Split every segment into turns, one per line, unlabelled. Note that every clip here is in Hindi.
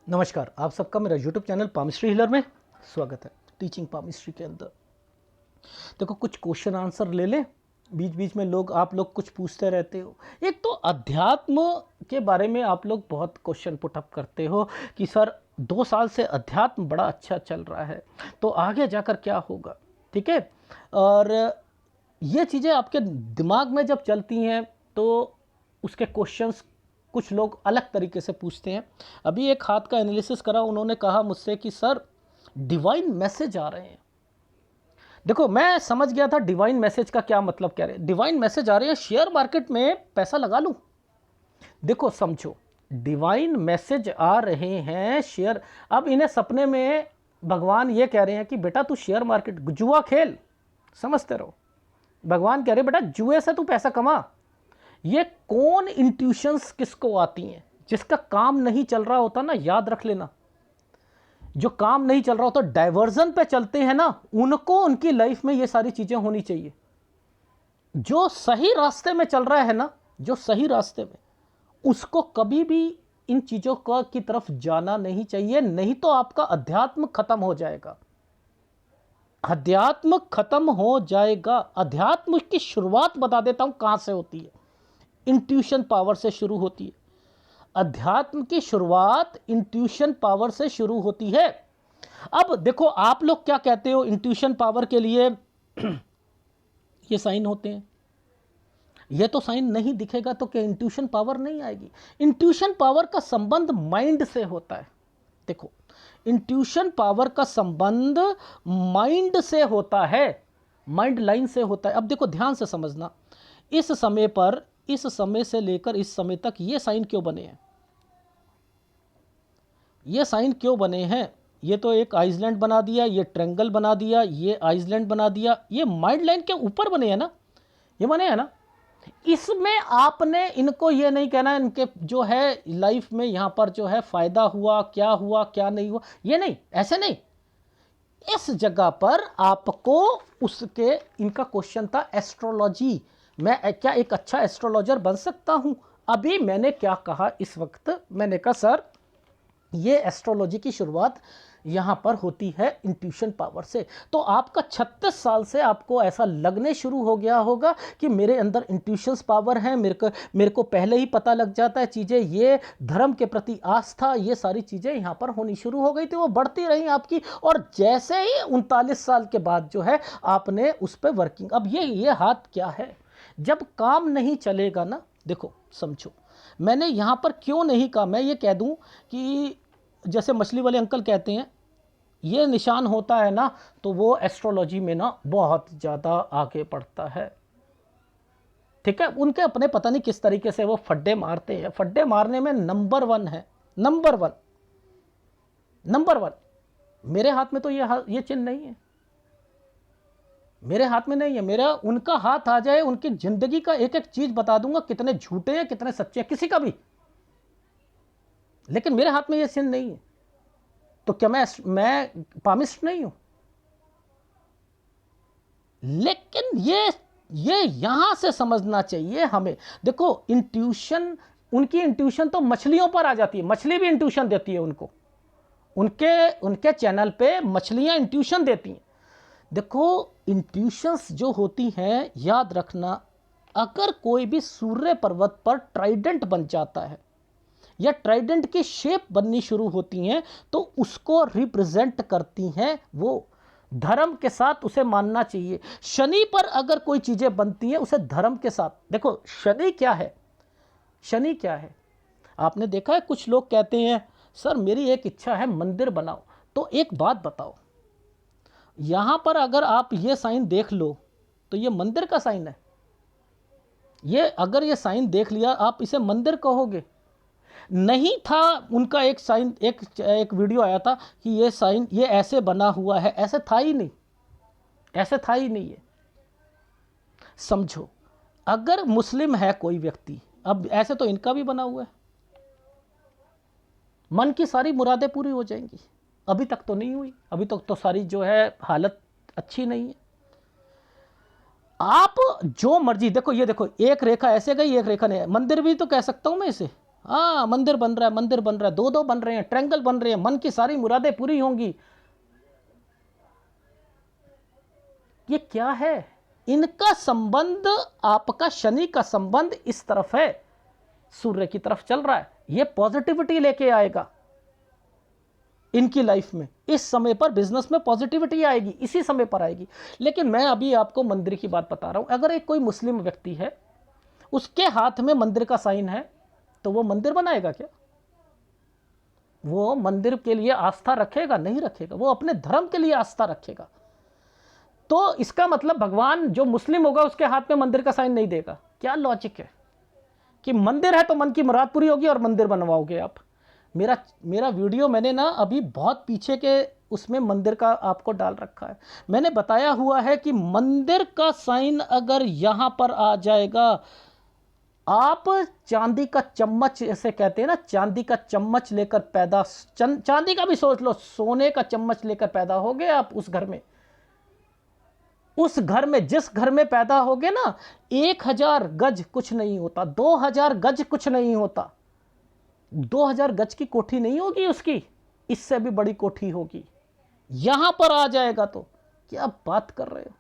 नमस्कार, आप सबका मेरा यूट्यूब चैनल पामिस्ट्री हीलर में स्वागत है। टीचिंग पामिस्ट्री के अंदर देखो कुछ क्वेश्चन आंसर ले लें। बीच बीच में आप लोग कुछ पूछते रहते हो। एक तो अध्यात्म के बारे में आप लोग बहुत क्वेश्चन पुटअप करते हो कि सर 2 साल से अध्यात्म बड़ा अच्छा चल रहा है, तो आगे जाकर क्या होगा। ठीक है, और ये चीज़ें आपके दिमाग में जब चलती हैं तो उसके क्वेश्चंस कुछ लोग अलग तरीके से पूछते हैं। अभी एक हाथ का एनालिसिस करा, उन्होंने कहा मुझसे कि सर डिवाइन मैसेज आ रहे हैं। देखो मैं समझ गया था डिवाइन मैसेज का क्या मतलब कह रहे हैं। डिवाइन मैसेज आ रहे हैं, शेयर मार्केट में पैसा लगा लूं। देखो समझो, डिवाइन मैसेज आ रहे हैं शेयर। अब इन्हें सपने में भगवान ये कह रहे हैं कि बेटा तू शेयर मार्केट जुआ खेल, समझते रहो। भगवान कह रहे बेटा जुए से तू पैसा कमा। ये कौन इंट्यूशंस किसको आती हैं? जिसका काम नहीं चल रहा होता ना, याद रख लेना, जो काम नहीं चल रहा होता डाइवर्जन पे चलते हैं ना, उनको उनकी लाइफ में ये सारी चीजें होनी चाहिए। जो सही रास्ते में चल रहा है ना, जो सही रास्ते में, उसको कभी भी इन चीजों की तरफ जाना नहीं चाहिए, नहीं तो आपका अध्यात्म खत्म हो जाएगा। अध्यात्म खत्म हो जाएगा। अध्यात्म की शुरुआत बता देता हूं कहां से होती है। इंट्यूशन पावर से शुरू होती है। अध्यात्म की शुरुआत इंट्यूशन पावर से शुरू होती है। अब देखो आप लोग क्या कहते हो, इंट्यूशन पावर के लिए ये साइन होते हैं। ये तो साइन नहीं दिखेगा तो क्या इंट्यूशन पावर नहीं आएगी? इंट्यूशन पावर का संबंध माइंड से होता है। देखो इंट्यूशन पावर का संबंध माइंड से होता है, माइंड लाइन से होता है। अब देखो ध्यान से समझना, इस समय पर, इस समय से लेकर इस समय तक ये साइन क्यों बने हैं? ये साइन क्यों बने हैं? ये तो एक आइसलैंड बना दिया, ये ट्रायंगल बना दिया, ये आइसलैंड बना दिया, ये माइंड लाइन के ऊपर बने हैं ना, ये बने हैं ना। इसमें आपने इनको ये नहीं कहना इनके जो है लाइफ में यहाँ पर जो है फायदा हुआ क्या नहीं हुआ, ये नहीं, ऐसे नहीं। इस जगह पर आपको उसके, इनका क्वेश्चन था एस्ट्रोलॉजी, मैं क्या एक अच्छा एस्ट्रोलॉजर बन सकता हूं? अभी मैंने क्या कहा, इस वक्त मैंने कहा सर ये एस्ट्रोलॉजी की शुरुआत यहां पर होती है इंट्यूशन पावर से। तो आपका 36 साल से आपको ऐसा लगने शुरू हो गया होगा कि मेरे अंदर इंट्यूशंस पावर है, मेरे को पहले ही पता लग जाता है चीज़ें। ये धर्म के प्रति आस्था, ये सारी चीज़ें यहां पर होनी शुरू हो गई थी, वो बढ़ती रही आपकी। और जैसे ही 39 साल के बाद जो है आपने उस पर वर्किंग, अब ये हाथ क्या है? जब काम नहीं चलेगा ना, देखो समझो, मैंने यहां पर क्यों नहीं कहा, मैं ये कह दूं कि जैसे मछली वाले अंकल कहते हैं ये निशान होता है ना, तो वो एस्ट्रोलॉजी में ना बहुत ज़्यादा आगे बढ़ता है। ठीक है, उनके अपने पता नहीं किस तरीके से वो फड्डे मारते हैं, फड्डे मारने में नंबर 1 है, नंबर 1, नंबर 1। मेरे हाथ में तो ये चिन्ह नहीं है, मेरे हाथ में नहीं है। मेरा उनका हाथ आ जाए, उनकी जिंदगी का एक एक चीज बता दूंगा, कितने झूठे हैं कितने सच्चे हैं, किसी का भी। लेकिन मेरे हाथ में ये चिन्ह नहीं है, तो क्या मैं पामिस्ट नहीं हूं? लेकिन ये यहां से समझना चाहिए हमें। देखो इंट्यूशन, उनकी इंट्यूशन तो मछलियों पर आ जाती है, मछली भी इंट्यूशन देती है उनको, उनके उनके चैनल पे मछलियां इंट्यूशन देती हैं। देखो इंट्यूशंस जो होती हैं, याद रखना, अगर कोई भी सूर्य पर्वत पर ट्राइडेंट बन जाता है या ट्राइडेंट की शेप बननी शुरू होती हैं, तो उसको रिप्रेजेंट करती हैं वो धर्म के साथ, उसे मानना चाहिए। शनि पर अगर कोई चीजें बनती हैं उसे धर्म के साथ, देखो शनि क्या है, शनि क्या है? आपने देखा है कुछ लोग कहते हैं सर मेरी एक इच्छा है मंदिर बनाओ। तो एक बात बताओ, यहां पर अगर आप ये साइन देख लो तो ये मंदिर का साइन है। ये अगर ये साइन देख लिया, आप इसे मंदिर कहोगे? नहीं था। उनका एक साइन, एक वीडियो आया था कि ये साइन ये ऐसे बना हुआ है, ऐसे था ही नहीं, ऐसे था ही नहीं है। समझो, अगर मुस्लिम है कोई व्यक्ति, अब ऐसे तो इनका भी बना हुआ है, मन की सारी मुरादें पूरी हो जाएंगी। अभी तक तो नहीं हुई, अभी तक तो सारी जो है हालत अच्छी नहीं है। आप जो मर्जी देखो, ये देखो एक रेखा ऐसे गई, एक रेखा नहीं, मंदिर भी तो कह सकता हूं मैं इसे। हाँ मंदिर बन रहा है, मंदिर बन रहा है, दो दो बन रहे हैं, ट्रायंगल बन रहे हैं, मन की सारी मुरादें पूरी होंगी। ये क्या है? इनका संबंध, आपका शनि का संबंध इस तरफ है, सूर्य की तरफ चल रहा है। ये पॉजिटिविटी लेके आएगा इनकी लाइफ में। इस समय पर बिजनेस में पॉजिटिविटी आएगी, इसी समय पर आएगी। लेकिन मैं अभी आपको मंदिर की बात बता रहा हूं। अगर एक कोई मुस्लिम व्यक्ति है, उसके हाथ में मंदिर का साइन है, तो वो मंदिर बनाएगा क्या? वो मंदिर के लिए आस्था रखेगा? नहीं रखेगा। वो अपने धर्म के लिए आस्था रखेगा। तो इसका मतलब भगवान जो मुस्लिम होगा उसके हाथ में मंदिर का साइन नहीं देगा? क्या लॉजिक है कि मंदिर है तो मन की मुराद पूरी होगी और मंदिर बनवाओगे आप? मेरा वीडियो मैंने ना अभी बहुत पीछे के उसमें मंदिर का आपको डाल रखा है। मैंने बताया हुआ है कि मंदिर का साइन अगर यहां पर आ जाएगा, आप चांदी का चम्मच, ऐसे कहते हैं ना, चांदी का चम्मच लेकर पैदा, चांदी का भी सोच लो, सोने का चम्मच लेकर पैदा हो गए आप उस घर में। उस घर में, जिस घर में पैदा हो गए ना, 1000 गज कुछ नहीं होता, 2000 गज कुछ नहीं होता। 2000 गज की कोठी नहीं होगी उसकी, इससे भी बड़ी कोठी होगी। यहां पर आ जाएगा तो क्या बात कर रहे हो?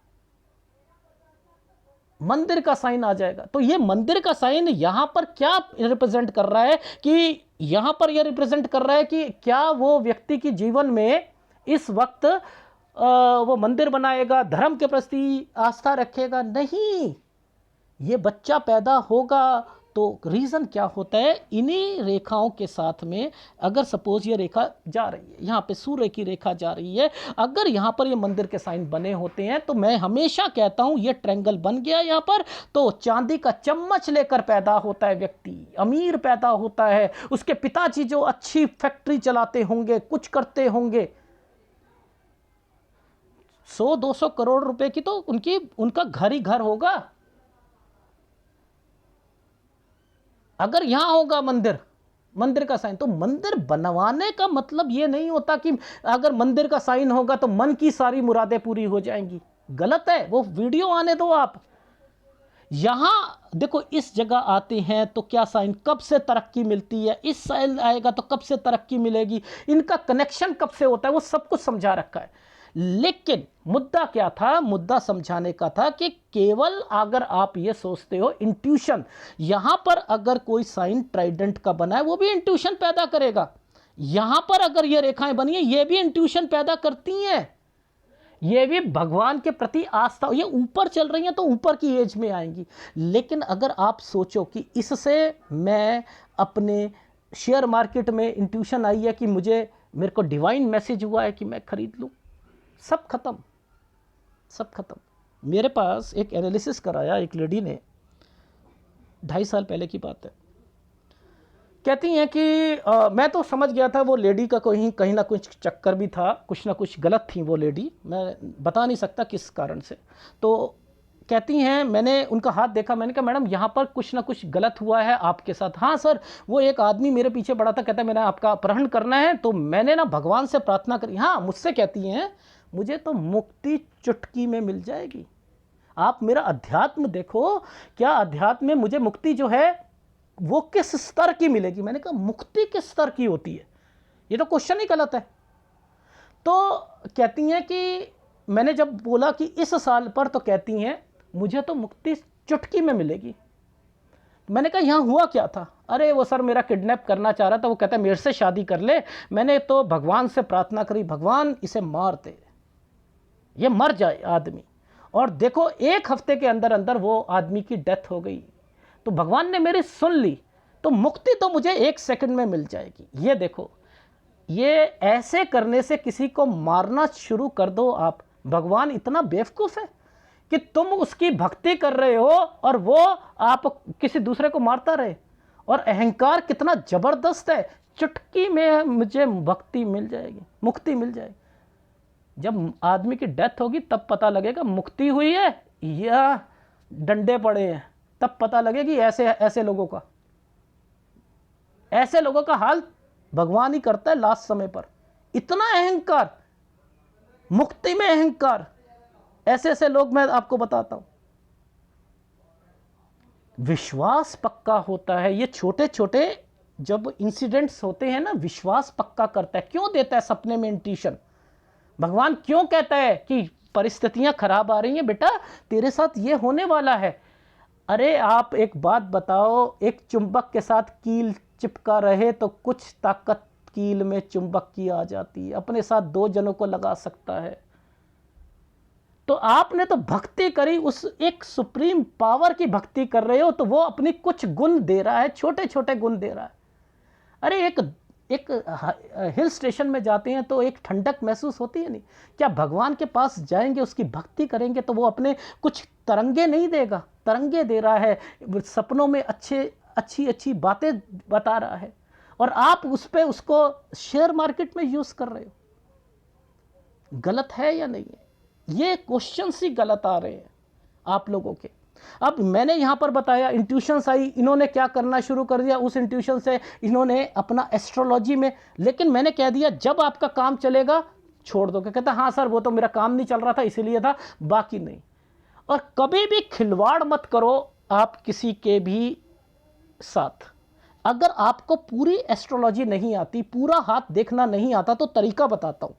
मंदिर का साइन आ जाएगा। तो ये मंदिर का साइन यहां पर क्या रिप्रेजेंट कर रहा है? कि यहां पर यह रिप्रेजेंट कर रहा है कि क्या वो व्यक्ति के जीवन में इस वक्त वो मंदिर बनाएगा, धर्म के प्रति आस्था रखेगा? नहीं। ये बच्चा पैदा होगा तो रीज़न क्या होता है? इन्हीं रेखाओं के साथ में, अगर सपोज ये रेखा जा रही है, यहाँ पे सूर्य की रेखा जा रही है, अगर यहाँ पर ये मंदिर के साइन बने होते हैं, तो मैं हमेशा कहता हूँ ये ट्रायंगल बन गया यहाँ पर, तो चांदी का चम्मच लेकर पैदा होता है व्यक्ति, अमीर पैदा होता है। उसके पिताजी जो अच्छी फैक्ट्री चलाते होंगे, कुछ करते होंगे, 100-200 करोड़ रुपए की तो उनका घर ही घर होगा। अगर यहां होगा मंदिर का साइन, तो मंदिर बनवाने का मतलब यह नहीं होता कि अगर मंदिर का साइन होगा तो मन की सारी मुरादें पूरी हो जाएंगी। गलत है। वो वीडियो आने दो आप। यहां देखो, इस जगह आते हैं तो क्या साइन, कब से तरक्की मिलती है, इस साइन आएगा तो कब से तरक्की मिलेगी, इनका कनेक्शन कब से होता है, वो सब कुछ समझा रखा है। लेकिन मुद्दा क्या था? मुद्दा समझाने का था कि केवल अगर आप ये सोचते हो इंट्यूशन, यहां पर अगर कोई साइन ट्राइडेंट का बना है, वो भी इंट्यूशन पैदा करेगा। यहां पर अगर ये रेखाएं बनी है, ये भी इंट्यूशन पैदा करती हैं। ये भी भगवान के प्रति आस्था, ये ऊपर चल रही हैं तो ऊपर की एज में आएंगी। लेकिन अगर आप सोचो कि इससे मैं अपने शेयर मार्केट में इंट्यूशन आई है कि मेरे को डिवाइन मैसेज हुआ है कि मैं खरीद लूं, सब खत्म, सब खत्म। मेरे पास एक एनालिसिस कराया एक लेडी ने, 2.5 साल पहले की बात है। कहती हैं कि मैं तो समझ गया था वो लेडी का कहीं ना कुछ चक्कर भी था, कुछ ना कुछ गलत थी वो लेडी, मैं बता नहीं सकता किस कारण से। तो कहती हैं, मैंने उनका हाथ देखा, मैंने कहा मैडम यहाँ पर कुछ ना कुछ गलत हुआ है आपके साथ। हाँ सर, वो एक आदमी मेरे पीछे पड़ा था, कहता है मैंने आपका अपहरण करना है, तो मैंने ना भगवान से प्रार्थना करी। हाँ, मुझसे कहती हैं मुझे तो मुक्ति चुटकी में मिल जाएगी। आप मेरा अध्यात्म देखो, क्या अध्यात्म में मुझे मुक्ति जो है वो किस स्तर की मिलेगी? मैंने कहा मुक्ति किस स्तर की होती है? ये तो क्वेश्चन ही गलत है। तो कहती हैं कि मैंने जब बोला कि इस साल पर, तो कहती हैं मुझे तो मुक्ति चुटकी में मिलेगी। मैंने कहा यहाँ हुआ क्या था? अरे वो सर मेरा किडनैप करना चाह रहा था, वो कहता है मेरे से शादी कर ले। मैंने तो भगवान से प्रार्थना करी, भगवान इसे मार दे, ये मर जाए आदमी। और देखो 1 हफ्ते के अंदर अंदर वो आदमी की डेथ हो गई। तो भगवान ने मेरी सुन ली, तो मुक्ति तो मुझे 1 सेकंड में मिल जाएगी। ये देखो, ये ऐसे करने से किसी को मारना शुरू कर दो आप। भगवान इतना बेवकूफ़ है कि तुम उसकी भक्ति कर रहे हो और वो आप किसी दूसरे को मारता रहे। और अहंकार कितना ज़बरदस्त है, चुटकी में मुझे भक्ति मिल जाएगी, मुक्ति मिल जाएगी। जब आदमी की डेथ होगी तब पता लगेगा मुक्ति हुई है या डंडे पड़े हैं, तब पता लगेगी। ऐसे लोगों का हाल भगवान ही करता है लास्ट समय पर। इतना अहंकार, मुक्ति में अहंकार, ऐसे लोग मैं आपको बताता हूं। विश्वास पक्का होता है। ये छोटे छोटे जब इंसिडेंट्स होते हैं ना, विश्वास पक्का करता है। क्यों देता है सपने में इंट्यूशन? भगवान क्यों कहता है कि परिस्थितियां खराब आ रही हैं बेटा, तेरे साथ ये होने वाला है? अरे आप एक बात बताओ, एक चुंबक के साथ कील चिपका रहे तो कुछ ताकत कील में चुंबक की आ जाती है, अपने साथ दो जनों को लगा सकता है। तो आपने तो भक्ति करी, उस एक सुप्रीम पावर की भक्ति कर रहे हो, तो वो अपनी कुछ गुण दे रहा है, छोटे छोटे गुण दे रहा है। अरे एक हिल स्टेशन में जाते हैं तो एक ठंडक महसूस होती है नहीं? क्या भगवान के पास जाएंगे, उसकी भक्ति करेंगे तो वो अपने कुछ तरंगे नहीं देगा? तरंगे दे रहा है, सपनों में अच्छी अच्छी बातें बता रहा है, और आप उस पे उसको शेयर मार्केट में यूज कर रहे हो। गलत है या नहीं है? ये क्वेश्चंस ही गलत आ रहे हैं आप लोगों के। अब मैंने यहां पर बताया इंट्यूशंस आई, इन्होंने क्या करना शुरू कर दिया, उस इंट्यूशन से इन्होंने अपना एस्ट्रोलॉजी में, लेकिन मैंने कह दिया जब आपका काम चलेगा छोड़ दो। कहता हाँ सर वो तो मेरा काम नहीं चल रहा था इसीलिए था, बाकी नहीं। और कभी भी खिलवाड़ मत करो आप किसी के भी साथ। अगर आपको पूरी एस्ट्रोलॉजी नहीं आती, पूरा हाथ देखना नहीं आता, तो तरीका बताता हूं।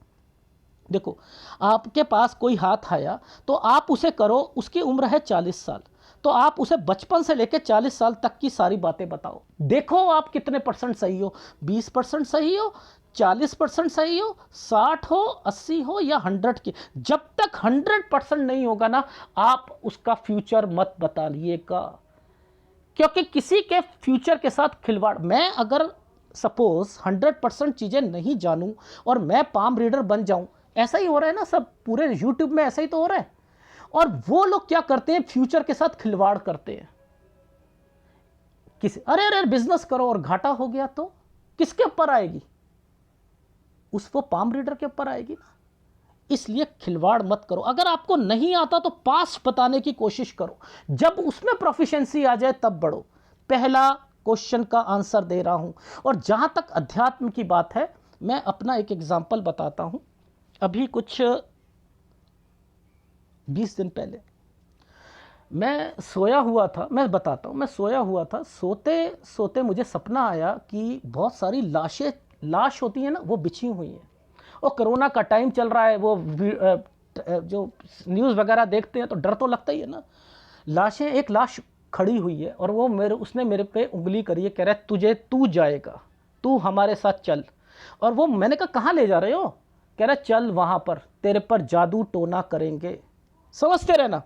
देखो, आपके पास कोई हाथ आया तो आप उसे करो, उसकी उम्र है 40 साल, तो आप उसे बचपन से लेकर 40 साल तक की सारी बातें बताओ। देखो आप कितने परसेंट सही हो, 20% सही हो, 40% सही हो, 60 हो, 80 हो या 100 की। जब तक 100% नहीं होगा ना, आप उसका फ्यूचर मत बताइएगा, क्योंकि किसी के फ्यूचर के साथ खिलवाड़। मैं अगर सपोज 100% चीज़ें नहीं जानूं और मैं पाम रीडर बन जाऊं, ऐसा ही हो रहा है ना, सब पूरे यूट्यूब में ऐसा ही तो हो रहा है। और वो लोग क्या करते हैं, फ्यूचर के साथ खिलवाड़ करते हैं। किसी अरे बिजनेस करो और घाटा हो गया तो किसके ऊपर आएगी? उस वो पाम रीडर के ऊपर आएगी ना। इसलिए खिलवाड़ मत करो। अगर आपको नहीं आता तो पास बताने की कोशिश करो, जब उसमें प्रोफिशिएंसी आ जाए तब बढ़ो। पहला क्वेश्चन का आंसर दे रहा हूं। और जहां तक अध्यात्म की बात है, मैं अपना एक एग्जाम्पल बताता हूं। अभी कुछ 20 दिन पहले मैं सोया हुआ था, मैं बताता हूँ, मैं सोया हुआ था, सोते सोते मुझे सपना आया कि बहुत सारी लाश होती हैं ना, वो बिछी हुई हैं। और कोरोना का टाइम चल रहा है, वो जो न्यूज़ वगैरह देखते हैं तो डर तो लगता ही है ना। लाशें, एक लाश खड़ी हुई है और वो उसने मेरे पे उंगली करी है, कह रहा है तू जाएगा, तू हमारे साथ चल। और वो, मैंने कहा कहाँ ले जा रहे हो? कह रहा चल वहाँ पर, तेरे पर जादू टोना करेंगे। समझते रहना।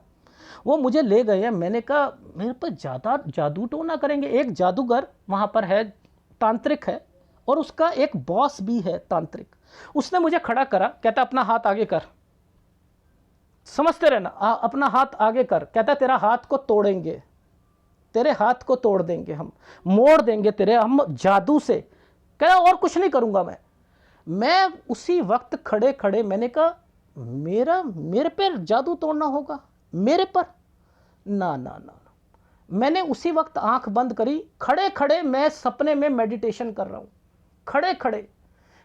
वो मुझे ले गए हैं। मैंने कहा मेरे पर ज़्यादा जादू टोना करेंगे? एक जादूगर वहाँ पर है, तांत्रिक है, और उसका एक बॉस भी है तांत्रिक। उसने मुझे खड़ा करा, कहता अपना हाथ आगे कर। समझते रहना, अपना हाथ आगे कर। कहता तेरा हाथ को तोड़ेंगे, तेरे हाथ को तोड़ देंगे, हम मोड़ देंगे तेरे, हम जादू से। कह और कुछ नहीं करूँगा मैं उसी वक्त खड़े खड़े मैंने कहा मेरे पर जादू तोड़ना होगा, मेरे पर? ना ना ना। मैंने उसी वक्त आंख बंद करी, खड़े खड़े मैं सपने में मेडिटेशन कर रहा हूं, खड़े खड़े।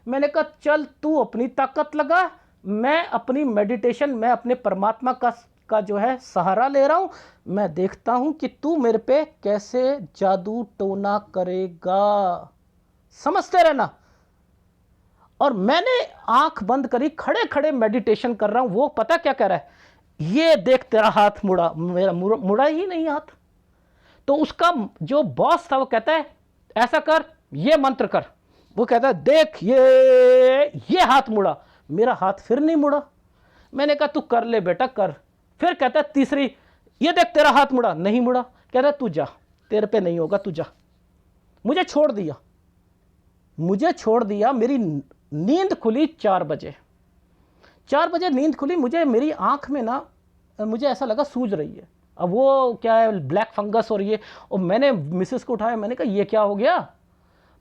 मैंने कहा चल तू अपनी ताकत लगा, मैं अपनी मेडिटेशन, मैं अपने परमात्मा का जो है सहारा ले रहा हूं। मैं देखता हूं कि तू मेरे पे कैसे जादू टोना करेगा। समझते रहना। और मैंने आंख बंद करी, खड़े खड़े मेडिटेशन कर रहा हूं। वो पता क्या कह रहा है, ये देख तेरा हाथ मुड़ा। मेरा मुड़ा ही नहीं हाथ। तो उसका जो बॉस था वो कहता है ऐसा कर, ये मंत्र कर। वो कहता है देख ये हाथ मुड़ा। मेरा हाथ फिर नहीं मुड़ा। मैंने कहा तू कर ले बेटा कर। फिर कहता है तीसरी, ये देख तेरा हाथ मुड़ा, नहीं मुड़ा। कहता है तू जा, तेरे पे नहीं होगा, तू जा। मुझे छोड़ दिया, मुझे छोड़ दिया। मेरी नींद खुली 4 बजे। 4 बजे नींद खुली मुझे, मेरी आंख में ना मुझे ऐसा लगा सूज रही है। अब वो क्या है, ब्लैक फंगस हो रही है। और मैंने मिसेस को उठाया, मैंने कहा ये क्या हो गया?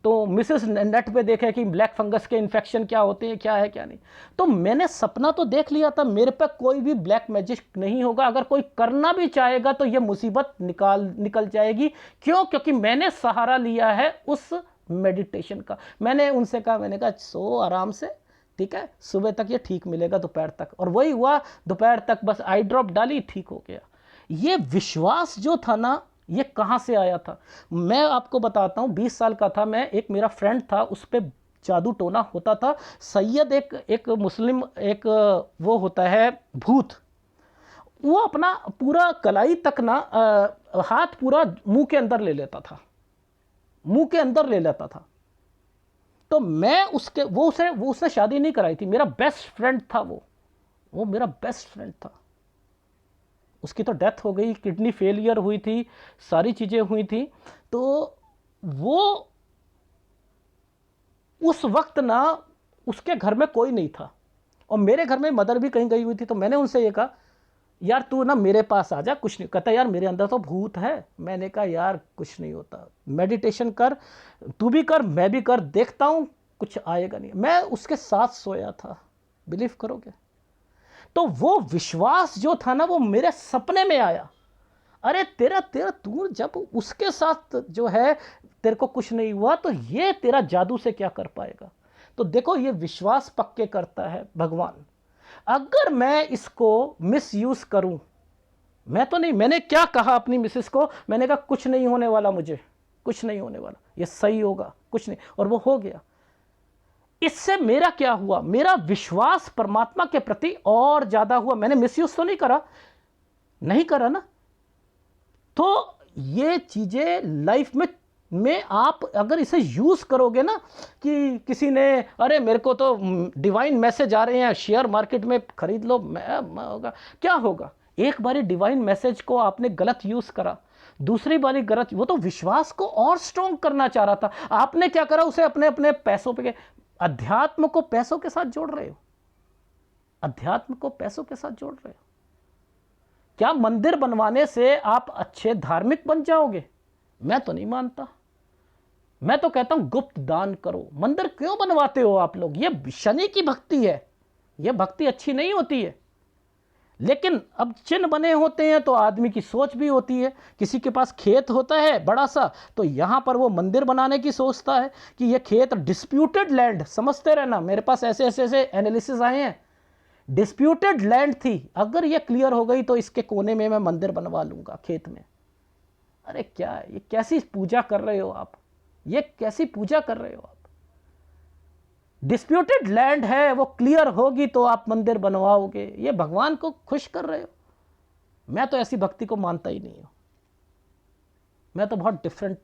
तो मिसेस नेट पे देखे कि ब्लैक फंगस के इन्फेक्शन क्या होते हैं, क्या है क्या नहीं। तो मैंने सपना तो देख लिया था, मेरे पे कोई भी ब्लैक मैजिक नहीं होगा। अगर कोई करना भी चाहेगा तो ये मुसीबत निकल जाएगी। क्यों? क्योंकि मैंने सहारा लिया है उस मेडिटेशन का। मैंने उनसे कहा, मैंने कहा सो आराम से, ठीक है, सुबह तक ये ठीक मिलेगा, दोपहर तक। और वही हुआ, दोपहर तक बस आई ड्रॉप डाली, ठीक हो गया। ये विश्वास जो था ना, ये कहाँ से आया था? मैं आपको बताता हूँ, 20 साल का था मैं, एक मेरा फ्रेंड था, उस पर जादू टोना होता था। सैयद एक मुस्लिम एक वो होता है भूत, वो अपना पूरा कलाई तक ना हाथ पूरा मुंह के अंदर ले लेता था, मुंह के अंदर ले लेता था। तो मैं उसके वो उसने शादी नहीं कराई थी, मेरा बेस्ट फ्रेंड था वो मेरा बेस्ट फ्रेंड था। उसकी तो डेथ हो गई, किडनी फेलियर हुई थी, सारी चीज़ें हुई थी। तो वो उस वक्त ना उसके घर में कोई नहीं था, और मेरे घर में मदर भी कहीं गई हुई थी। तो मैंने उनसे ये कहा, यार तू ना मेरे पास आ जा, कुछ नहीं। कहता यार मेरे अंदर तो भूत है। मैंने कहा यार कुछ नहीं होता, मेडिटेशन कर, तू भी कर, मैं भी कर, देखता हूँ कुछ आएगा नहीं। मैं उसके साथ सोया था, बिलीव करोगे? तो वो विश्वास जो था ना, वो मेरे सपने में आया। अरे तेरा तेरा तू जब उसके साथ जो है तेरे को कुछ नहीं हुआ, तो ये तेरा जादू से क्या कर पाएगा? तो देखो, ये विश्वास पक्के करता है भगवान। अगर मैं इसको मिस यूज करूं, मैं तो नहीं, मैंने क्या कहा अपनी मिसेस को, मैंने कहा कुछ नहीं होने वाला, मुझे कुछ नहीं होने वाला, ये सही होगा, कुछ नहीं, और वो हो गया। इससे मेरा क्या हुआ? मेरा विश्वास परमात्मा के प्रति और ज्यादा हुआ। मैंने मिसयूज तो नहीं करा, नहीं करा ना। तो ये चीजें लाइफ में आप अगर इसे यूज करोगे ना, कि किसी ने, अरे मेरे को तो डिवाइन मैसेज आ रहे हैं, शेयर मार्केट में खरीद लो, मैं होगा क्या होगा? एक बारी डिवाइन मैसेज को आपने गलत यूज करा, दूसरी बारी गलत, वो तो विश्वास को और स्ट्रॉन्ग करना चाह रहा था, आपने क्या करा? उसे अपने अपने पैसों पे, अध्यात्म को पैसों के साथ जोड़ रहे हो, अध्यात्म को पैसों के साथ जोड़ रहे हो। क्या मंदिर बनवाने से आप अच्छे धार्मिक बन जाओगे? मैं तो नहीं मानता। मैं तो कहता हूं गुप्त दान करो। मंदिर क्यों बनवाते हो आप लोग? ये शनि की भक्ति है, ये भक्ति अच्छी नहीं होती है। लेकिन अब चिन्ह बने होते हैं तो आदमी की सोच भी होती है। किसी के पास खेत होता है बड़ा सा, तो यहां पर वो मंदिर बनाने की सोचता है कि ये खेत डिस्प्यूटेड लैंड, समझते रहना, मेरे पास ऐसे ऐसे ऐसे एनालिसिस आए हैं, डिस्प्यूटेड लैंड थी, अगर ये क्लियर हो गई तो इसके कोने में मैं मंदिर बनवा लूंगा खेत में। अरे क्या है ये? कैसी पूजा कर रहे हो आप? ये कैसी पूजा कर रहे हो आप? डिस्प्यूटेड लैंड है, वो क्लियर होगी तो आप मंदिर बनवाओगे। ये भगवान को खुश कर रहे हो? मैं तो ऐसी भक्ति को मानता ही नहीं हूं। मैं तो बहुत डिफरेंट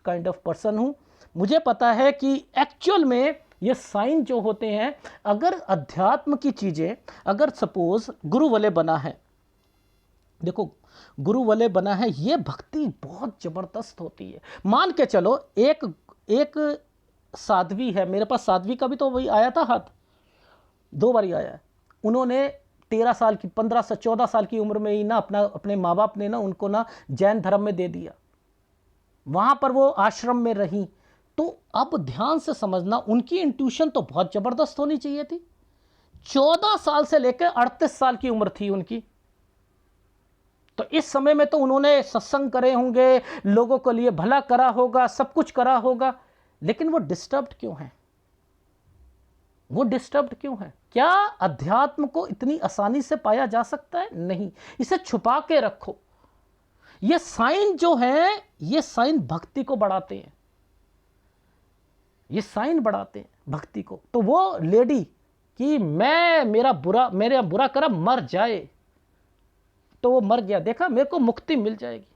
काइंड ऑफ पर्सन हूं। मुझे पता है कि एक्चुअल में ये साइन जो होते हैं, अगर अध्यात्म की चीजें, अगर सपोज गुरु वाले बना है, देखो गुरु वाले बना है, ये भक्ति बहुत जबरदस्त होती है। मान के चलो एक साध्वी है, मेरे पास साध्वी का भी तो वही आया था हाथ, 2 बार आया है। उन्होंने 13 साल की, 15 से 14 साल की उम्र में ही ना अपने माँ बाप ने ना उनको ना जैन धर्म में दे दिया, वहां पर वो आश्रम में रही। तो अब ध्यान से समझना, उनकी इंट्यूशन तो बहुत जबरदस्त होनी चाहिए थी। 14 साल से लेकर 38 साल की उम्र थी उनकी। तो इस समय में तो उन्होंने सत्संग करे होंगे, लोगों के लिए भला करा होगा, सब कुछ करा होगा, लेकिन वो डिस्टर्ब्ड क्यों है? वो डिस्टर्ब्ड क्यों है? क्या अध्यात्म को इतनी आसानी से पाया जा सकता है? नहीं, इसे छुपा के रखो। ये साइन जो है, ये साइन भक्ति को बढ़ाते हैं, ये साइन बढ़ाते हैं भक्ति को। तो वो लेडी कि मेरा बुरा करा मर जाए, तो वो मर गया, देखा, मेरे को मुक्ति मिल जाएगी,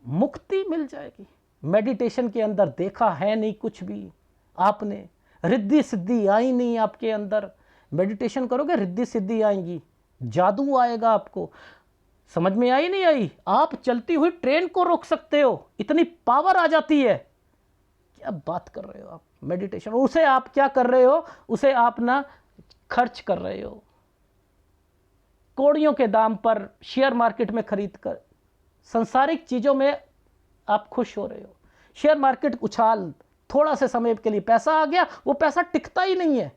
मुक्ति मिल जाएगी। मेडिटेशन के अंदर देखा है नहीं कुछ भी आपने, रिद्धि सिद्धि आई नहीं आपके अंदर। मेडिटेशन करोगे रिद्धि सिद्धि आएंगी, जादू आएगा आपको। समझ में आई नहीं आई? आप चलती हुई ट्रेन को रोक सकते हो, इतनी पावर आ जाती है। क्या बात कर रहे हो आप? मेडिटेशन, उसे आप क्या कर रहे हो? उसे आप ना खर्च कर रहे हो कौड़ियों के दाम पर, शेयर मार्केट में खरीद कर, संसारिक चीजों में आप खुश हो रहे हो। शेयर मार्केट उछाल, थोड़ा से समय के लिए पैसा आ गया, वो पैसा टिकता ही नहीं है।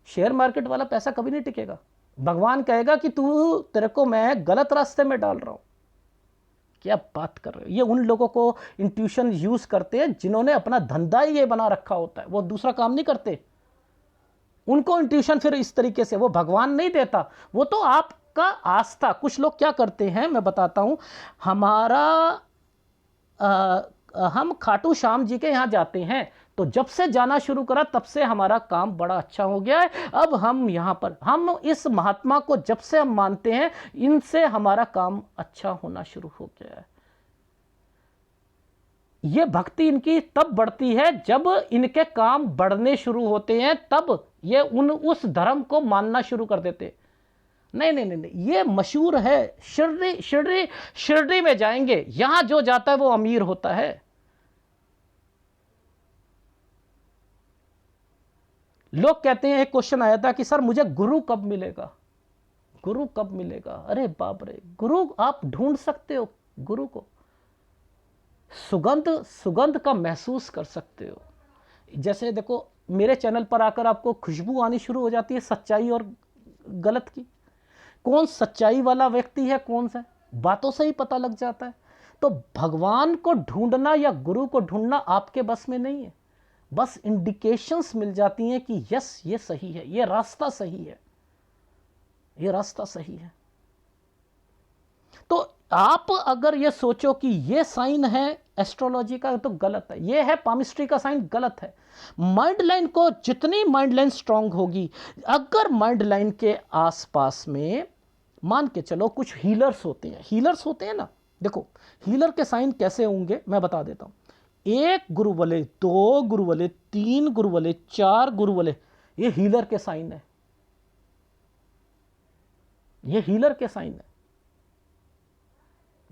शेयर मार्केट वाला पैसा कभी नहीं टिकेगा। भगवान कहेगा कि तेरे को मैं गलत रास्ते में डाल रहा हूं। क्या बात कर रहे हो? ये उन लोगों को इंट्यूशन यूज करते हैं जिन्होंने अपना धंधा ही ये बना रखा होता है, वो दूसरा काम नहीं करते। उनको इंट्यूशन फिर इस तरीके से, वो भगवान नहीं देता, वो तो आपका का आस्था, कुछ लोग क्या करते हैं मैं बताता हूँ, हम खाटू श्याम जी के यहाँ जाते हैं, तो जब से जाना शुरू करा तब से हमारा काम बड़ा अच्छा हो गया है। अब हम यहाँ पर, हम इस महात्मा को जब से हम मानते हैं, इनसे हमारा काम अच्छा होना शुरू हो गया है। ये भक्ति इनकी तब बढ़ती है जब इनके काम बढ़ने शुरू होते हैं, तब ये उस धर्म को मानना शुरू कर देते। नहीं नहीं नहीं नहीं, ये मशहूर है, शिरडी शिरडी शिरडी में जाएंगे, यहां जो जाता है वो अमीर होता है। लोग कहते हैं, एक क्वेश्चन आया था कि सर मुझे गुरु कब मिलेगा, गुरु कब मिलेगा। अरे बाप रे, गुरु आप ढूंढ सकते हो, गुरु को सुगंध सुगंध का महसूस कर सकते हो। जैसे देखो, मेरे चैनल पर आकर आपको खुशबू आनी शुरू हो जाती है सच्चाई और गलत की। कौन सच्चाई वाला व्यक्ति है, कौन सा, बातों से ही पता लग जाता है। तो भगवान को ढूंढना या गुरु को ढूंढना आपके बस में नहीं है, बस इंडिकेशंस मिल जाती हैं कि यस ये सही है, ये रास्ता सही है, ये रास्ता सही है। तो आप अगर ये सोचो कि ये साइन है एस्ट्रोलॉजी का, तो गलत है। ये है पामिस्ट्री का साइन, गलत है। माइंड लाइन को, जितनी माइंड लाइन स्ट्रांग होगी, अगर माइंड लाइन के आसपास में मान के चलो कुछ हीलर्स होते हैं, हीलर्स होते हैं ना, देखो हीलर के साइन कैसे होंगे मैं बता देता हूं। एक गुरु वाले, दो गुरु वाले, तीन गुरु वाले, चार गुरु वाले, ये हीलर के साइन है, ये हीलर के साइन है।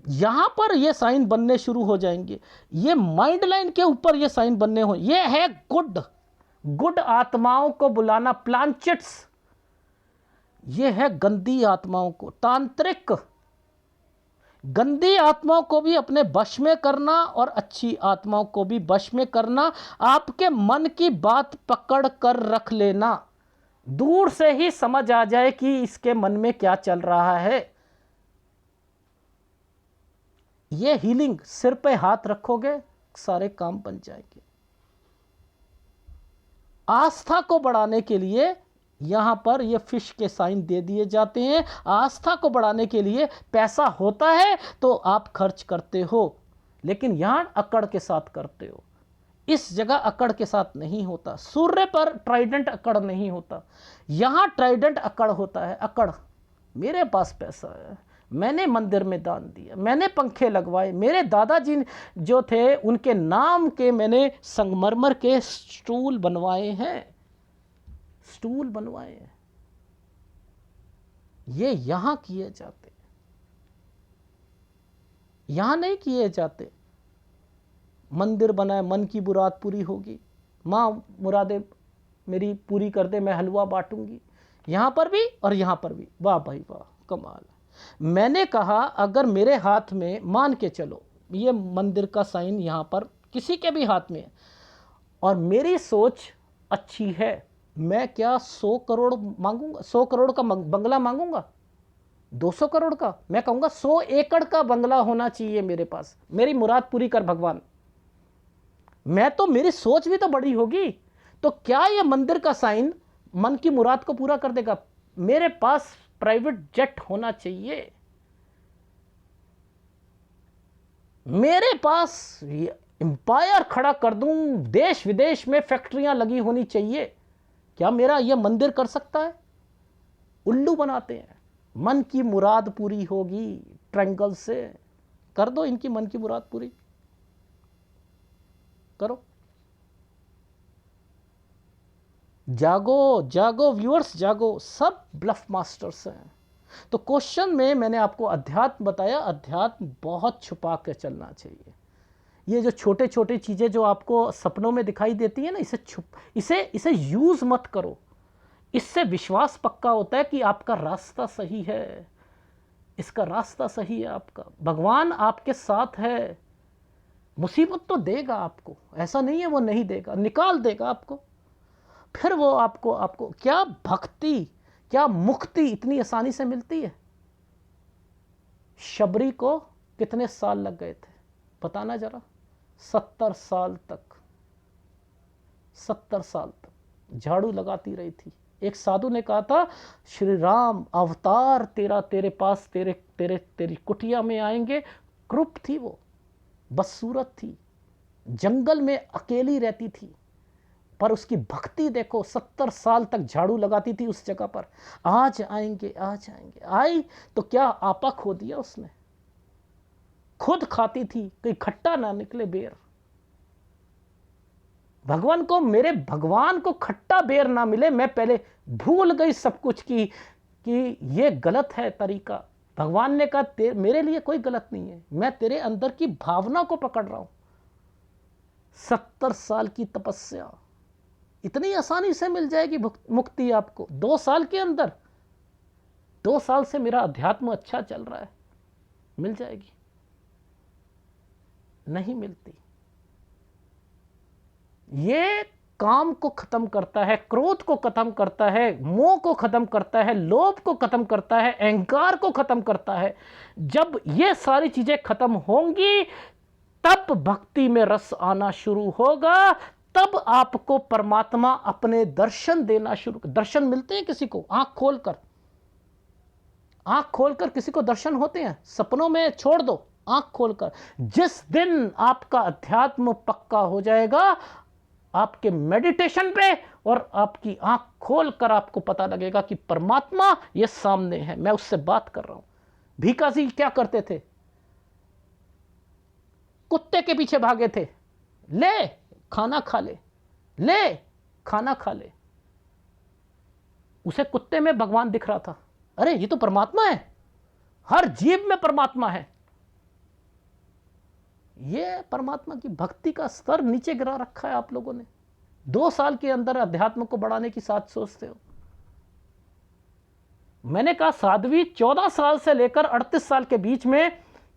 यहां पर ये साइन बनने शुरू हो जाएंगे, ये माइंड लाइन के ऊपर ये साइन बनने हो। ये है गुड, गुड आत्माओं को बुलाना, प्लांचेट्स। ये है गंदी आत्माओं को, तांत्रिक। गंदी आत्माओं को भी अपने वश में करना और अच्छी आत्माओं को भी वश में करना। आपके मन की बात पकड़ कर रख लेना, दूर से ही समझ आ जाए कि इसके मन में क्या चल रहा है। ये हीलिंग, सिर पे हाथ रखोगे सारे काम बन जाएंगे। आस्था को बढ़ाने के लिए यहां पर ये फिश के साइन दे दिए जाते हैं। आस्था को बढ़ाने के लिए पैसा होता है तो आप खर्च करते हो, लेकिन यहां अकड़ के साथ करते हो। इस जगह अकड़ के साथ नहीं होता। सूर्य पर ट्राइडेंट अकड़ नहीं होता, यहां ट्राइडेंट अकड़ होता है। अकड़, मेरे पास पैसा है, मैंने मंदिर में दान दिया, मैंने पंखे लगवाए, मेरे दादाजी जो थे उनके नाम के मैंने संगमरमर के स्टूल बनवाए हैं, स्टूल बनवाए हैं। ये यहां किए जाते, यहां नहीं किए जाते। मंदिर बनाए, मन की मुराद पूरी होगी, मां मुरादे मेरी पूरी कर दे, मैं हलवा बांटूंगी, यहां पर भी और यहां पर भी। वाह भाई वाह, कमाल। मैंने कहा अगर मेरे हाथ में, मान के चलो ये मंदिर का साइन यहां पर किसी के भी हाथ में है, और मेरी सोच अच्छी है, मैं क्या 100 करोड़ मांगूंगा, 100 करोड़ का बंगला मांगूंगा, 200 करोड़ का? मैं कहूंगा 100 एकड़ का बंगला होना चाहिए मेरे पास, मेरी मुराद पूरी कर भगवान। मैं तो, मेरी सोच भी तो बड़ी होगी। तो क्या ये मंदिर का साइन मन की मुराद को पूरा कर देगा? मेरे पास प्राइवेट जेट होना चाहिए, मेरे पास एम्पायर खड़ा कर दूं, देश विदेश में फैक्ट्रियां लगी होनी चाहिए। क्या मेरा यह मंदिर कर सकता है? उल्लू बनाते हैं। मन की मुराद पूरी होगी ट्रायंगल से। कर दो इनकी मन की मुराद पूरी, करो। जागो जागो व्यूअर्स, जागो। सब ब्लफ मास्टर्स हैं। तो क्वेश्चन में मैंने आपको अध्यात्म बताया, अध्यात्म बहुत छुपा के चलना चाहिए। ये जो छोटे छोटे चीज़ें जो आपको सपनों में दिखाई देती है ना, इसे यूज़ मत करो। इससे विश्वास पक्का होता है कि आपका रास्ता सही है, इसका रास्ता सही है आपका, भगवान आपके साथ है। मुसीबत तो देगा आपको, ऐसा नहीं है वो नहीं देगा, निकाल देगा आपको। फिर वो आपको क्या भक्ति, क्या मुक्ति इतनी आसानी से मिलती है? शबरी को कितने साल लग गए थे बताना जरा? 70 साल तक, 70 साल तक झाड़ू लगाती रही थी, एक साधु ने कहा था, श्री राम अवतार तेरा तेरे पास तेरी कुटिया में आएंगे। क्रूप थी वो, बदसूरत थी, जंगल में अकेली रहती थी, पर उसकी भक्ति देखो, 70 साल तक झाड़ू लगाती थी उस जगह पर। आज आएंगे आज आएंगे, आई तो क्या आपा खो दिया उसने। खुद खाती थी, कहीं खट्टा ना निकले बेर। भगवान को, मेरे भगवान को खट्टा बेर ना मिले, मैं पहले भूल गई सब कुछ कि ये गलत है तरीका। भगवान ने कहा मेरे लिए कोई गलत नहीं है, मैं तेरे अंदर की भावना को पकड़ रहा हूं। 70 साल की तपस्या, इतनी आसानी से मिल जाएगी मुक्ति आपको 2 साल के अंदर। 2 साल से मेरा अध्यात्म अच्छा चल रहा है, मिल जाएगी? नहीं मिलती। ये काम को खत्म करता है, क्रोध को खत्म करता है, मोह को खत्म करता है, लोभ को खत्म करता है, अहंकार को खत्म करता है। जब ये सारी चीजें खत्म होंगी तब भक्ति में रस आना शुरू होगा, तब आपको परमात्मा अपने दर्शन देना शुरू। दर्शन मिलते हैं किसी को आंख खोलकर किसी को दर्शन होते हैं? सपनों में छोड़ दो, आंख खोलकर। जिस दिन आपका अध्यात्म पक्का हो जाएगा, आपके मेडिटेशन पे और आपकी आंख खोलकर आपको पता लगेगा कि परमात्मा ये सामने है, मैं उससे बात कर रहा हूं। भीकाजी क्या करते थे? कुत्ते के पीछे भागे थे, ले खाना खा ले, ले खाना खा ले। उसे कुत्ते में भगवान दिख रहा था। अरे ये तो परमात्मा है, हर जीव में परमात्मा है। ये परमात्मा की भक्ति का स्तर नीचे गिरा रखा है आप लोगों ने। 2 साल के अंदर अध्यात्म को बढ़ाने की साथ सोचते हो। मैंने कहा साध्वी 14 साल से लेकर 38 साल के बीच में,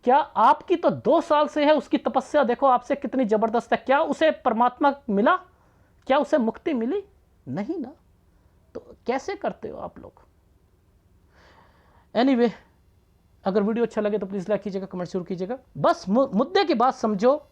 क्या आपकी तो 2 साल से है, उसकी तपस्या देखो आपसे कितनी जबरदस्त है। क्या उसे परमात्मा मिला? क्या उसे मुक्ति मिली? नहीं ना। तो कैसे करते हो आप लोग? एनीवे, अगर वीडियो अच्छा लगे तो प्लीज लाइक कीजिएगा, कमेंट जरूर कीजिएगा। बस मुद्दे की बात समझो।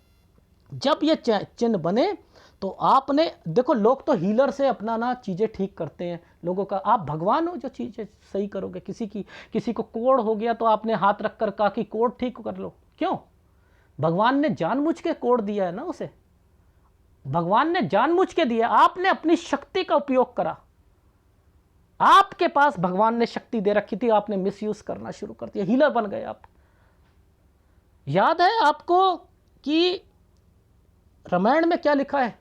जब ये चिन्ह बने तो आपने देखो, लोग तो हीलर से अपना ना चीजें ठीक करते हैं लोगों का। आप भगवान हो जो चीजें सही करोगे। किसी को कोढ़ हो गया तो आपने हाथ रखकर कहा कि कोढ़ ठीक कर लो। क्यों? भगवान ने जानबूझ के कोढ़ दिया है ना उसे, भगवान ने जानबूझ के दिया। आपने अपनी शक्ति का उपयोग करा, आपके पास भगवान ने शक्ति दे रखी थी, आपने मिसयूज करना शुरू कर दिया, हीलर बन गए आप। याद है आपको कि रामायण में क्या लिखा है?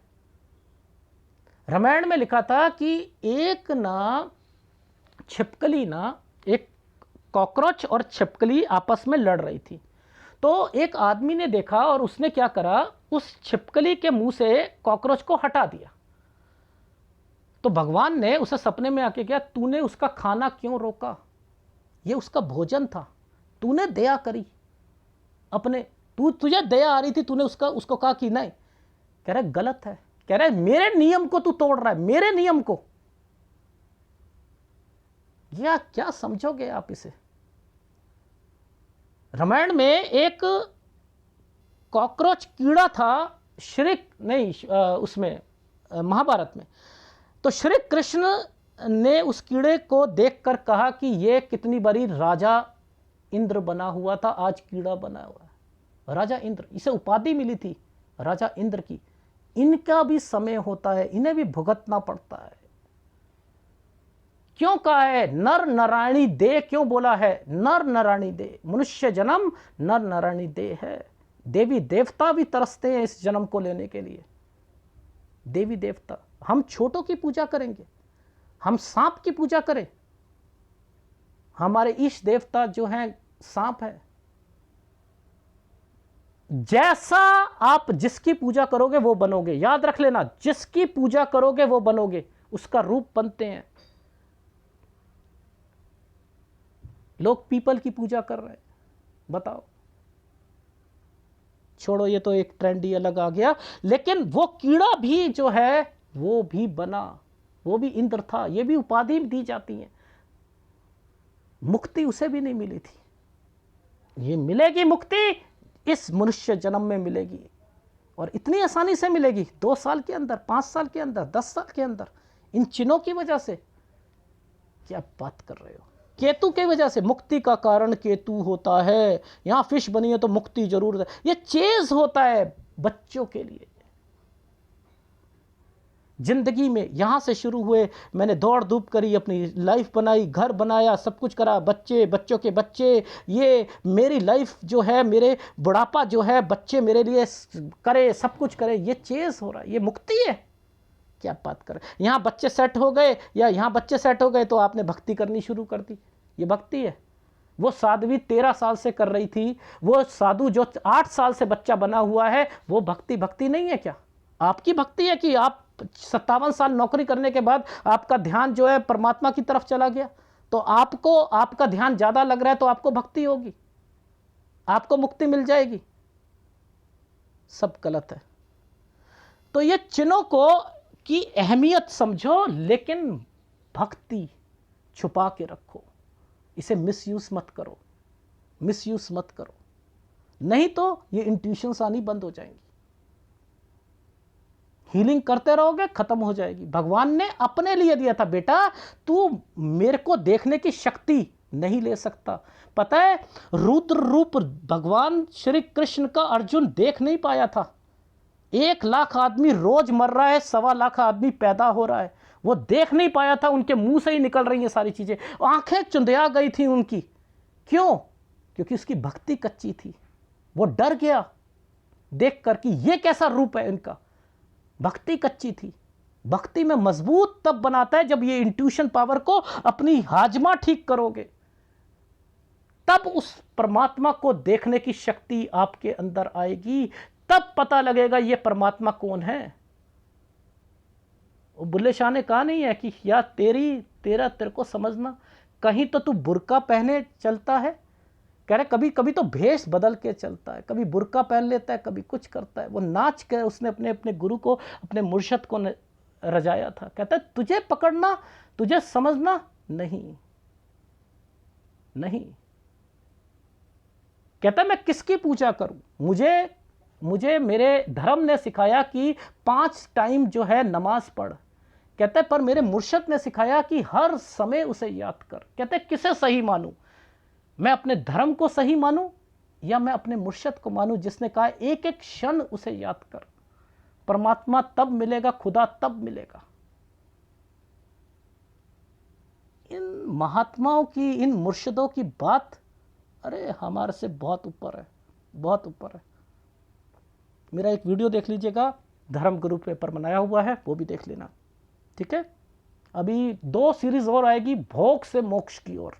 रामायण में लिखा था कि एक कॉकरोच और छिपकली आपस में लड़ रही थी। तो एक आदमी ने देखा और उसने क्या करा, उस छिपकली के मुंह से कॉकरोच को हटा दिया। तो भगवान ने उसे सपने में आके कहा, तूने उसका खाना क्यों रोका? ये उसका भोजन था, तूने दया करी अपने, तुझे दया आ रही थी, तूने उसको कहा कि नहीं। कह रहा गलत है, कह रहा है मेरे नियम को तू तोड़ रहा है, मेरे नियम को। या क्या समझोगे आप इसे? रामायण में एक कॉकरोच कीड़ा था, उसमें महाभारत में। तो श्री कृष्ण ने उस कीड़े को देखकर कहा कि यह कितनी बड़ी राजा इंद्र बना हुआ था, आज कीड़ा बना हुआ है। राजा इंद्र, इसे उपाधि मिली थी राजा इंद्र की। इनका भी समय होता है, इन्हें भी भुगतना पड़ता है। क्यों कहा है नर नारायणी दे? क्यों बोला है नर नारायणी दे? मनुष्य जन्म नर नारायणी दे है। देवी देवता भी तरसते हैं इस जन्म को लेने के लिए। देवी देवता, हम छोटों की पूजा करेंगे, हम सांप की पूजा करें? हमारे ईश देवता जो हैं सांप है। जैसा आप जिसकी पूजा करोगे वो बनोगे। याद रख लेना, जिसकी पूजा करोगे वो बनोगे, उसका रूप बनते हैं। लोग पीपल की पूजा कर रहे हैं, बताओ। छोड़ो, ये तो एक ट्रेंड ही अलग आ गया। लेकिन वो कीड़ा भी जो है वो भी बना, वो भी इंद्र था। ये भी उपाधि दी जाती है। मुक्ति उसे भी नहीं मिली थी। ये मिलेगी मुक्ति, इस मनुष्य जन्म में मिलेगी, और इतनी आसानी से मिलेगी। 2 साल के अंदर, 5 साल के अंदर, 10 साल के अंदर, इन चिन्हों की वजह से। क्या बात कर रहे हो? केतु की वजह से, मुक्ति का कारण केतु होता है। यहां फिश बनी है तो मुक्ति जरूर है। ये चेज होता है बच्चों के लिए। जिंदगी में यहां से शुरू हुए, मैंने दौड़ धूप करी, अपनी लाइफ बनाई, घर बनाया, सब कुछ करा, बच्चे, बच्चों के बच्चे, ये मेरी लाइफ जो है, मेरे बुढ़ापा जो है, बच्चे मेरे लिए करे, सब कुछ करे, ये चेज हो रहा है, ये मुक्ति है। क्या बात कर, यहां बच्चे सेट हो गए या यहां बच्चे सेट हो गए तो आपने भक्ति करनी शुरू कर दी, ये भक्ति है। वो साध्वी 13 साल से कर रही थी, वो साधु जो 8 साल से बच्चा बना हुआ है, वो भक्ति नहीं है क्या? आपकी भक्ति है कि आप 57 साल नौकरी करने के बाद आपका ध्यान जो है परमात्मा की तरफ चला गया, तो आपको आपका ध्यान ज्यादा लग रहा है तो आपको भक्ति होगी, आपको मुक्ति मिल जाएगी। सब गलत है। तो ये चिन्हों को की अहमियत समझो, लेकिन भक्ति छुपा के रखो, इसे मिसयूज मत करो, मिसयूज मत करो, नहीं तो ये इंट्यूशंस आनी बंद हो जाएंगी। हीलिंग करते रहोगे, खत्म हो जाएगी। भगवान ने अपने लिए दिया था, बेटा तू मेरे को देखने की शक्ति नहीं ले सकता। पता है, रुद्र रूप भगवान श्री कृष्ण का अर्जुन देख नहीं पाया था। 1 लाख आदमी रोज मर रहा है, 1.25 लाख आदमी पैदा हो रहा है, वो देख नहीं पाया था। उनके मुंह से ही निकल रही हैं सारी चीजें, आंखें चुंधिया गई थी उनकी। क्यों? क्योंकि उसकी भक्ति कच्ची थी। वो डर गया देख कर कि ये कैसा रूप है इनका। भक्ति कच्ची थी। भक्ति में मजबूत तब बनाता है जब ये इंट्यूशन पावर को अपनी हाजमा ठीक करोगे, तब उस परमात्मा को देखने की शक्ति आपके अंदर आएगी। तब पता लगेगा ये परमात्मा कौन है। बुल्ले शाह ने कहा नहीं है कि या तेरे को समझना, कहीं तो तू बुर्का पहने चलता है, कह रहे कभी कभी तो भेष बदल के चलता है, कभी बुर्का पहन लेता है, कभी कुछ करता है। वो नाच कर उसने अपने अपने गुरु को, अपने मुर्शद को रजाया था। कहता है तुझे पकड़ना, तुझे समझना नहीं, नहीं। कहता है मैं किसकी पूजा करूं? मुझे मेरे धर्म ने सिखाया कि 5 टाइम जो है नमाज पढ़। कहते पर मेरे मुर्शद ने सिखाया कि हर समय उसे याद कर। कहते किसे सही मानूं? मैं अपने धर्म को सही मानूं या मैं अपने मुर्शद को मानूं जिसने कहा एक एक क्षण उसे याद कर। परमात्मा तब मिलेगा, खुदा तब मिलेगा। इन महात्माओं की, इन मुर्शदों की बात अरे हमारे से बहुत ऊपर है, बहुत ऊपर है। मेरा एक वीडियो देख लीजिएगा, धर्म गुरु पेपर बनाया हुआ है, वो भी देख लेना, ठीक है। अभी 2 सीरीज और आएगी, भोग से मोक्ष की ओर,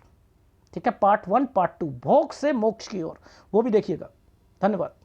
ठीक है। पार्ट 1 पार्ट 2, भोग से मोक्ष की ओर, वो भी देखिएगा। धन्यवाद।